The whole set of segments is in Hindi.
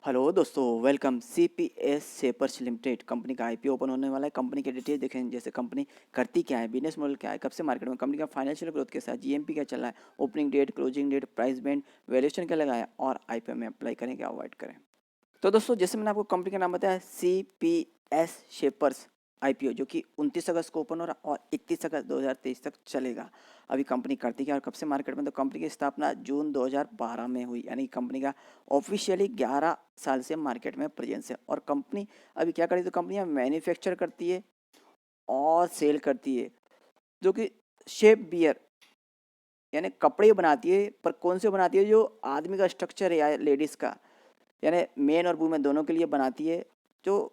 हेलो दोस्तों, welcome. CPS shapers limited company का आईपीओ ओपन होने वाला है। कंपनी के डिटेल देखें, जैसे कंपनी करती क्या है, बिजनेस मॉडल क्या है, कब से मार्केट में, कंपनी का फाइनेंशियल ग्रोथ कैसा है, जीएमपी क्या चल रहा है, opening date, closing date, price band, valuation क्या लगाया और आईपीओ में अप्लाई करें क्या अवॉइड करें। तो दोस्तों, जैसे मैंने आपको कंपनी का नाम बताया, सीपीएस शेपर्स आईपीओ, जो कि 29 अगस्त को ओपन हो रहा और 31 अगस्त 2023 तक चलेगा। अभी कंपनी करती क्या और कब से मार्केट में, तो कंपनी की स्थापना जून 2012 में हुई, यानी कंपनी का ऑफिशियली 11 साल से मार्केट में प्रेजेंस है। और कंपनी अभी क्या करती है, तो कंपनी मैन्युफैक्चर करती है और सेल करती है, जो कि शेप बियर यानी कपड़े बनाती है। पर कौन से बनाती है, जो आदमी का स्ट्रक्चर है या लेडीज़ का, यानी मेन और वुमेन दोनों के लिए बनाती है। जो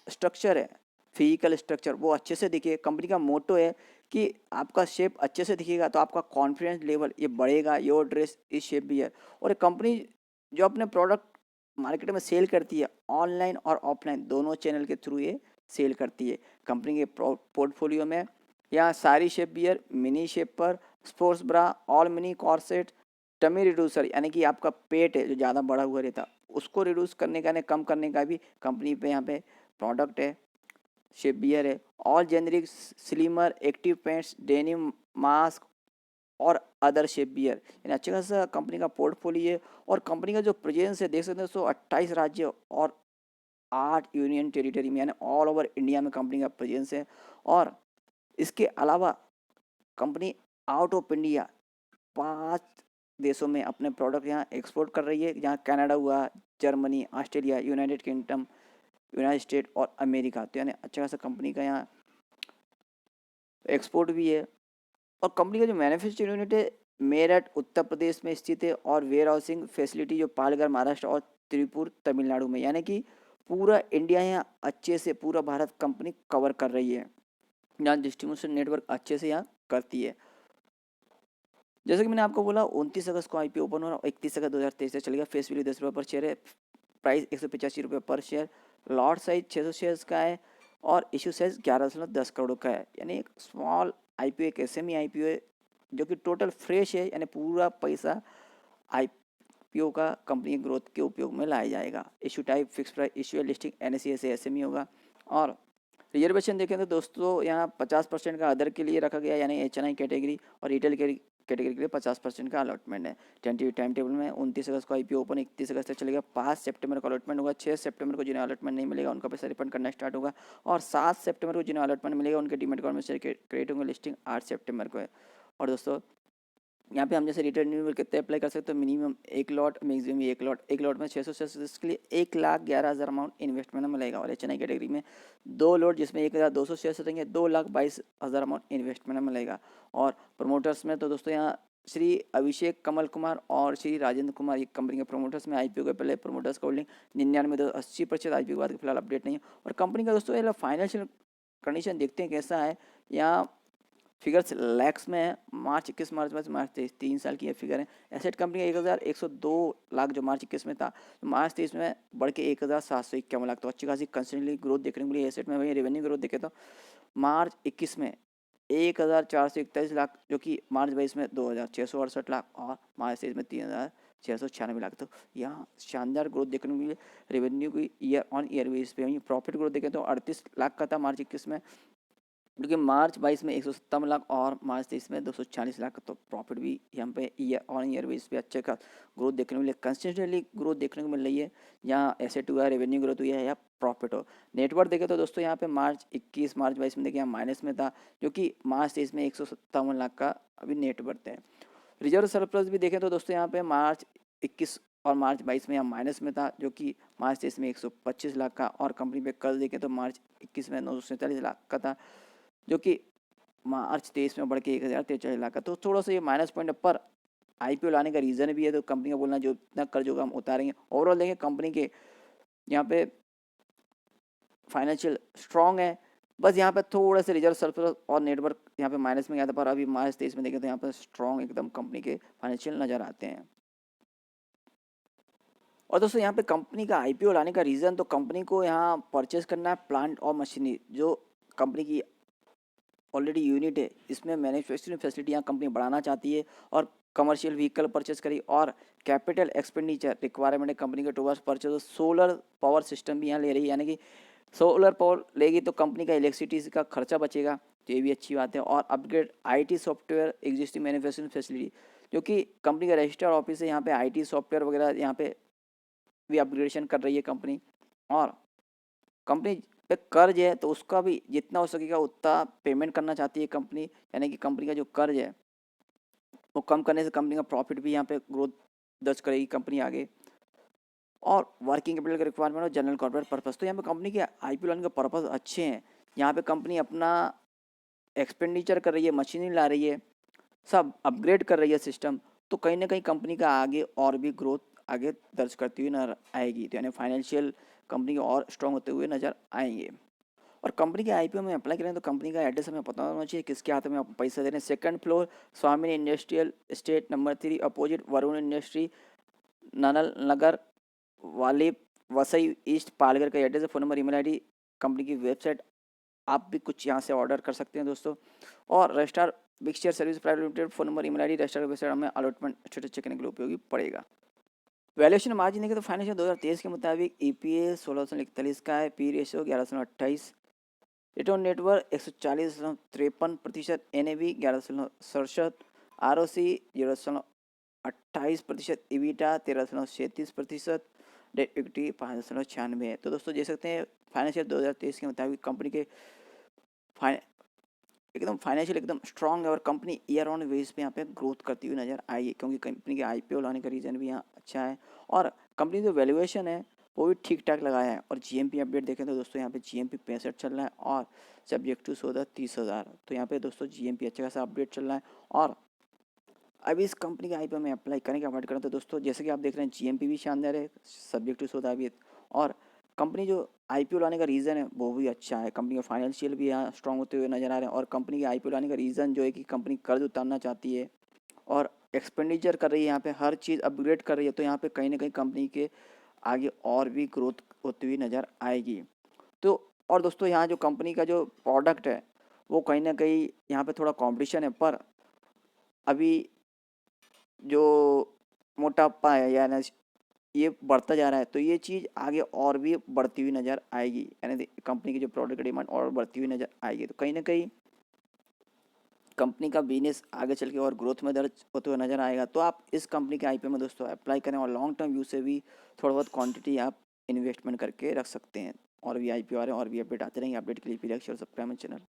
स्ट्रक्चर है, फिजिकल स्ट्रक्चर, वो अच्छे से दिखे। कंपनी का मोटो है कि आपका शेप अच्छे से दिखेगा तो आपका कॉन्फिडेंस लेवल ये बढ़ेगा। Your dress is shapewear. और कंपनी जो अपने प्रोडक्ट मार्केट में सेल करती है, ऑनलाइन और ऑफलाइन दोनों चैनल के थ्रू ये सेल करती है। कंपनी के पोर्टफोलियो में यहाँ सारी shapewear, mini shaper, sports bra, all mini corset, tummy reducer, यानी कि आपका पेट है जो ज़्यादा बड़ा हुआ रहता, उसको रिड्यूस करने का यानी कम करने का भी कंपनी पे यहाँ पे प्रोडक्ट है। शेप बियर है। All generic slimmer active paints, denim mask और अदर शेप बियर, यानी अच्छा खासा कंपनी का पोर्टफोलियो है। और कंपनी का जो प्रेजेंस है देख सकते हैं, 128 राज्य और 8 यूनियन टेरिटरी में, यानी ऑल ओवर इंडिया में कंपनी का प्रेजेंस है। और इसके अलावा कंपनी आउट ऑफ इंडिया 5 देशों में अपने प्रोडक्ट यहाँ एक्सपोर्ट कर रही है, जहाँ कनाडा हुआ, Germany, Australia, United kingdom, United state और अमेरिका। तो यानी अच्छा खासा कंपनी का यहाँ एक्सपोर्ट भी है। और कंपनी का जो मैन्युफैक्चरिंग यूनिट है, मेरठ उत्तर प्रदेश में स्थित है। और वेयर हाउसिंग फैसिलिटी जो पालघर महाराष्ट्र और त्रिपुर तमिलनाडु में, यानी कि पूरा इंडिया यहाँ अच्छे से, पूरा भारत कंपनी कवर कर रही है, यहाँ डिस्ट्रीब्यूशन नेटवर्क अच्छे से यहाँ करती है। जैसे कि मैंने आपको बोला, 29 अगस्त को आईपीओ ओपन हो रहा है, 31 अगस्त 2023 तक चलेगा। फेस वैल्यू 10 रुपये पर शेयर है, प्राइस 185 रुपये पर शेयर, लॉट साइज 600 शेयर्स का है और इशू साइज 11.10 करोड़ का है। यानी एक स्मॉल आईपीओ, एक एसएमई आईपीओ है जो कि टोटल फ्रेश है, यानी पूरा पैसा आईपीओ का कंपनी की ग्रोथ के उपयोग में लाया जाएगा। Issue type fix price issue listing NSE से एसएमई होगा। और रिजर्वेशन देखें तो दोस्तों, यहाँ 50% का अदर के लिए रखा गया, यानी एचएनआई कैटेगरी और रिटेल कैटेगरी के लिए 50% का अलॉटमेंट है। टेंटेटिव टाइम टेबल में 29 अगस्त को आईपीओ ओपन, 31 अगस्त तक चलेगा। 5 सितंबर को अलॉटमेंट होगा। 6 सितंबर को जिन्हें अलॉटमेंट नहीं मिलेगा उनका पैसा रिफंड करना स्टार्ट होगा। और 7 सितंबर को जिन्हें अलॉटमेंट मिलेगा उनके डीमेट अकाउंट में शेयर क्रेडिट होंगे। लिस्टिंग 8 सितंबर को है। और दोस्तों, यहाँ पे हम जैसे रिटर्न रिन्यूअल कितने अप्लाई कर सकते हो, minimum 1 lot, maximum 1 lot. 1 lot में 600 शेयर्स के लिए 1,11,000 अमाउंट इन्वेस्टमेंट में मिलेगा। और एचएनआई कैटेगरी में 2 लॉट जिसमें 1,200 शेयर्स रहेंगे, 2,22,000 अमाउंट इन्वेस्टमेंट में मिलेगा। और प्रमोटर्स में तो दोस्तों यहाँ श्री अभिषेक कमल कुमार और श्री राजेंद्र कुमार, ये कंपनी के प्रमोटर्स में। आईपीओ के पहले प्रमोटर्स का होल्डिंग 99.80%, आईपीओ के बाद फिलहाल अपडेट नहीं है। और कंपनी का दोस्तों फाइनेंशियल कंडीशन देखते हैं कैसा है। यहाँ फिगर्स लैक्स में है। मार्च 21, मार्च 23, 3 साल की ये फिगर है। एसेट कंपनी का 1,102 लाख जो मार्च 21 में था, तो मार्च 23 में बढ़ के 1,751 लाख। तो अच्छी खासी कंसिस्टेंटली ग्रोथ देखने को मिली एसेट में। वही रेवेन्यू ग्रोथ देखे तो मार्च 21 में 1,441 लाख, जो कि मार्च 22 में 2,668 लाख और मार्च 23 में 3,696 लाख। तो यहाँ शानदार ग्रोथ देखने को मिली रेवेन्यू की ईयर ऑन ईयर बेस पे। वहीं प्रॉफिट ग्रोथ देखें तो 38 लाख का था मार्च 21 में, क्योंकि मार्च 22 में 157 लाख और मार्च 23 में 240 लाख। तो प्रॉफिट भी यहाँ पे ईयर ऑन ईयर बेस पे अच्छे का ग्रोथ देखने को मिले, कंसिस्टेंटली ग्रोथ देखने को मिल रही है। यहाँ एसेट हुआ, रेवेन्यू ग्रोथ हुई है या प्रॉफिट हो। नेटवर्क देखें तो दोस्तों यहाँ पे मार्च 21, मार्च 22 में देखिए यहाँ माइनस में था, जो कि मार्च 23 में 157 लाख का अभी नेटवर्थ है। रिजर्व सरप्लस भी देखें तो दोस्तों यहाँ पे मार्च 21 और मार्च 22 में यहाँ माइनस में था, जो कि मार्च 23 में 125 लाख का। और कंपनी पे कर्ज देखें तो मार्च 21 में 947 लाख का था, जो कि मार्च 23 में बढ़ के 1,043 लाख का। तो थोड़ा सा ये माइनस पॉइंट पर आईपीओ लाने का रीज़न भी है। तो कंपनी का बोलना जो इतना कर्ज होगा हम उतारेंगे। ओवरऑल देखें कंपनी के यहाँ पे फाइनेंशियल स्ट्रॉन्ग है। बस यहाँ पे थोड़ा सा रिजर्व सरप्लस और नेटवर्क यहाँ पे माइनस में गया था, पर अभी मार्च 23 में देखें तो यहाँ पे स्ट्रॉन्ग एकदम कंपनी के फाइनेंशियल नज़र आते हैं। और दोस्तों, यहाँ पे कंपनी का आईपीओ लाने का रीज़न, तो कंपनी को यहाँ परचेस करना है प्लांट और मशीनरी, जो कंपनी की ऑलरेडी यूनिट है, इसमें मैन्युफैक्चरिंग फैसिलिटी यहाँ कंपनी बढ़ाना चाहती है। और कमर्शियल व्हीकल परचेज करी और कैपिटल एक्सपेंडिचर रिक्वायरमेंट है कंपनी के towards purchase solar power system भी यहाँ ले रही है, यानी कि सोलर पावर लेगी तो कंपनी का इलेक्ट्रिसिटी का खर्चा बचेगा, तो ये भी अच्छी बात है। और upgrade IT software existing manufacturing facility, जो कि कंपनी का रजिस्टर्ड ऑफिस है, यहाँ पे आईटी सॉफ्टवेयर वगैरह यहाँ पे भी अपग्रेडेशन कर रही है कंपनी। और कंपनी पे कर्ज है तो उसका भी जितना हो सकेगा उतना पेमेंट करना चाहती है कंपनी, यानी कि कंपनी का जो कर्ज है वो कम करने से कंपनी का प्रॉफिट भी यहाँ पे ग्रोथ दर्ज करेगी कंपनी आगे। और वर्किंग कैपिटल का रिक्वायरमेंट और जनरल कॉर्पोरेट पर्पस, तो यहाँ पे कंपनी के आईपीओ लाने का पर्पस अच्छे हैं। यहाँ पे कंपनी अपना एक्सपेंडिचर कर रही है, मशीनरी ला रही है, सब अपग्रेड कर रही है सिस्टम, तो कहीं ना कहीं कंपनी का आगे और भी ग्रोथ आगे दर्ज करती हुई नजर आएगी, तो यानी फाइनेंशियल कंपनी के और स्ट्रॉन्ग होते हुए नजर आएंगे। और कंपनी के आईपीओ में अप्लाई करें तो कंपनी का एड्रेस हमें पता होना चाहिए, किसके हाथ में आप पैसा दे रहे हैं। Second floor Swami industrial estate number 3 opposite Varun industry ननल नगर वाले वसई ईस्ट पालघर का एड्रेस है। Phone number email ID company की वेबसाइट, आप भी कुछ यहाँ से ऑर्डर कर सकते हैं दोस्तों। और registrar big share service private limited phone number email ID registrar website हमें अलॉटमेंट स्टेटस चेक करने के लिए उपयोगी पड़ेगा। वैल्यूएशन मार्जिन देखें तो फाइनेंशियल 2023 के मुताबिक ईपीए 1641 का है, P ratio 1128, return on net worth 140.53%, NAV 11.67, ROC 0.28%, EBITDA 13.37%, debt equity 5.96 है। तो दोस्तों देख सकते हैं फाइनेंशियल 2023 के मुताबिक कंपनी के एकदम फाइनेंशियल एकदम स्ट्रांग है और कंपनी ईयर ऑन बेस पे यहाँ पे ग्रोथ करती हुई नजर आएगी, क्योंकि कंपनी के आईपीओ लाने का रीजन भी यहाँ अच्छा है और कंपनी जो वैल्यूएशन है वो भी ठीक ठाक लगाया है। और जीएमपी अपडेट देखें तो दोस्तों यहाँ पे जीएमपी 65 चल रहा है और सब्जेक्ट टू सौदा 30,000, तो यहाँ पे दोस्तों जीएमपी अच्छा खासा अपडेट चल रहा है। और अभी इस कंपनी के आईपीओ में अप्लाई करने का अवॉइड करें तो दोस्तों जैसे कि आप देख रहे हैं जीएमपी भी शानदार है, सब्जेक्ट टू सौदा भी है, और कंपनी जो आईपीओ लाने का रीज़न है वो भी अच्छा है। कंपनी का फाइनेंशियल भी यहाँ स्ट्रांग होते हुए नजर आ रहे हैं और कंपनी के आईपीओ लाने का रीज़न जो है कि कंपनी कर्ज उतारना चाहती है और एक्सपेंडिचर कर रही है, यहाँ पे हर चीज़ अपग्रेड कर रही है, तो यहाँ पे कहीं ना कहीं कंपनी के आगे और भी ग्रोथ होती हुई नज़र आएगी। तो और दोस्तों यहाँ जो कंपनी का जो प्रोडक्ट है वो कहीं ना कहीं यहाँ पे थोड़ा कॉम्पिटिशन है, पर अभी जो मोटापा है यानी ये बढ़ता जा रहा है, तो ये चीज़ आगे और भी बढ़ती हुई नज़र आएगी, यानी कंपनी की जो प्रोडक्ट की डिमांड और बढ़ती हुई नज़र आएगी, तो कहीं ना कहीं कंपनी का बिजनेस आगे चल के और ग्रोथ में दर्ज होते हुए नजर आएगा। तो आप इस कंपनी के आईपीओ में दोस्तों अप्लाई करें और लॉन्ग टर्म व्यू से भी थोड़ा बहुत क्वांटिटी आप इन्वेस्टमेंट करके रख सकते हैं। और भी आईपीओ आ रहे हैं और भी अपडेट आते रहेंगे, अपडेट के लिए भी लाइक शेयर सब्सक्राइब चैनल।